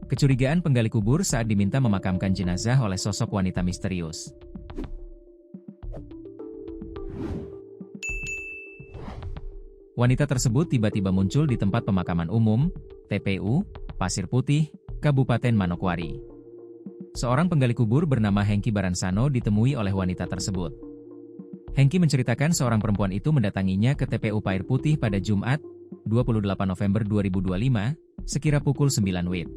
Kecurigaan penggali kubur saat diminta memakamkan jenazah oleh sosok wanita misterius. Wanita tersebut tiba-tiba muncul di tempat pemakaman umum, TPU, Pasir Putih, Kabupaten Manokwari. Seorang penggali kubur bernama Hengki Baransano ditemui oleh wanita tersebut. Hengki menceritakan seorang perempuan itu mendatanginya ke TPU Pasir Putih pada Jumat, 28 November 2025, sekira pukul 9 WIB.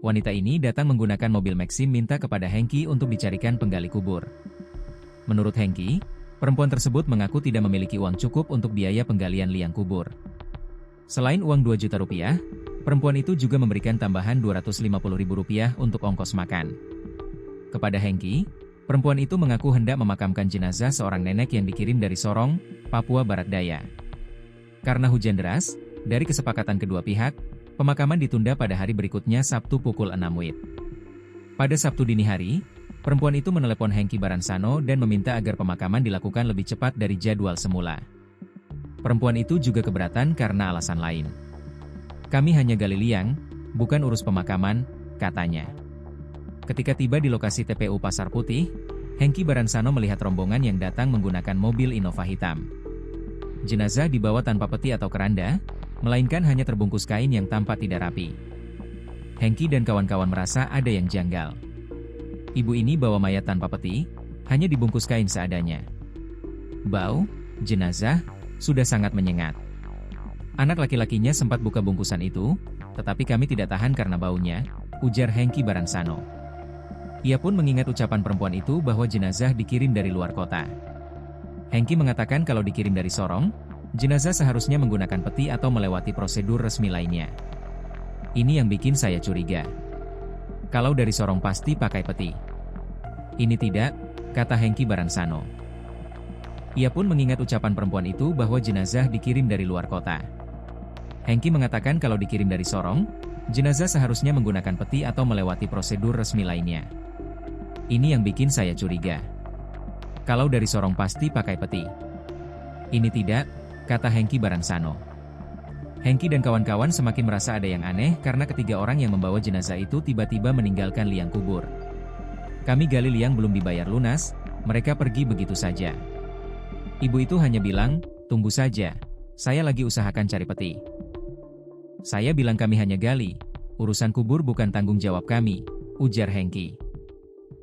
Wanita ini datang menggunakan mobil Maxim minta kepada Hengki untuk dicarikan penggali kubur. Menurut Hengki, perempuan tersebut mengaku tidak memiliki uang cukup untuk biaya penggalian liang kubur. Selain uang 2 juta rupiah, perempuan itu juga memberikan tambahan Rp250.000 untuk ongkos makan. Kepada Hengki, perempuan itu mengaku hendak memakamkan jenazah seorang nenek yang dikirim dari Sorong, Papua Barat Daya. Karena hujan deras, dari kesepakatan kedua pihak, pemakaman ditunda pada hari berikutnya Sabtu pukul 6 WIB. Pada Sabtu dini hari, perempuan itu menelepon Hengki Baransano dan meminta agar pemakaman dilakukan lebih cepat dari jadwal semula. Perempuan itu juga keberatan karena alasan lain. "Kami hanya gali liang, bukan urus pemakaman," katanya. Ketika tiba di lokasi TPU Pasir Putih, Hengki Baransano melihat rombongan yang datang menggunakan mobil Innova hitam. Jenazah dibawa tanpa peti atau keranda, melainkan hanya terbungkus kain yang tampak tidak rapi. Hengki dan kawan-kawan merasa ada yang janggal. Ibu ini bawa mayat tanpa peti, hanya dibungkus kain seadanya. Bau jenazah sudah sangat menyengat. Anak laki-lakinya sempat buka bungkusan itu, tetapi kami tidak tahan karena baunya, ujar Hengki Baransano. Ia pun mengingat ucapan perempuan itu bahwa jenazah dikirim dari luar kota. Hengki mengatakan kalau dikirim dari Sorong, jenazah seharusnya menggunakan peti atau melewati prosedur resmi lainnya. "Ini yang bikin saya curiga. Kalau dari Sorong pasti pakai peti. Ini tidak," kata Hengki Baransano. Ia pun mengingat ucapan perempuan itu bahwa jenazah dikirim dari luar kota. Hengki mengatakan kalau dikirim dari Sorong, jenazah seharusnya menggunakan peti atau melewati prosedur resmi lainnya. "Ini yang bikin saya curiga. Kalau dari Sorong pasti pakai peti. Ini tidak," kata Hengki Baransano. Hengki dan kawan-kawan semakin merasa ada yang aneh karena ketiga orang yang membawa jenazah itu tiba-tiba meninggalkan liang kubur. "Kami gali liang belum dibayar lunas, mereka pergi begitu saja. Ibu itu hanya bilang, 'Tunggu saja, saya lagi usahakan cari peti.' Saya bilang kami hanya gali, urusan kubur bukan tanggung jawab kami," ujar Hengki.